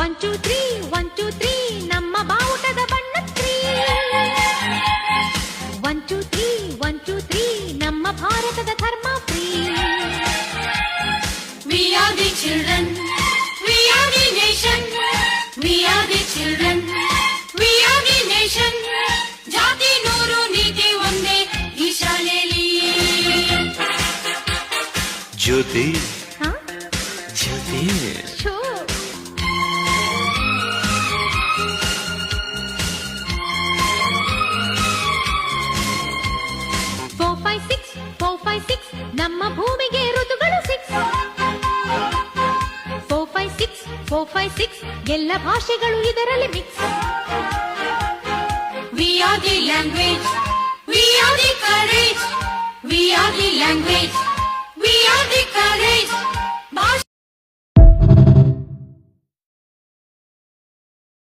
1 2 3 1 2 3 ನಮ್ಮ ಬಾವುಟದ ಬಣ್ಣ 3 1 2 3 1 2 3 ನಮ್ಮ ಭಾರತದ ಧರ್ಮ free We are the children, we are the nation, we are the children, we are the nation. ಜಾತಿ ನೂರು ನೀತಿ ಒಂದೇ ಈ ಶಾಲೆಯಲ್ಲಿ. ಜ್ಯೋತಿ ಹಾ ಜ್ಯೋತಿ ಶೋ 4 5 6 4 5 6 ನಮ್ಮ ಭೂಮಿಗೆ ಋತುಗಳು 6 4 5 6 4 5 6 ಎಲ್ಲ ಭಾಷೆಗಳು ಇದರಲ್ಲಿ mix We are the language, we are the courage, we are the language, we are the courage.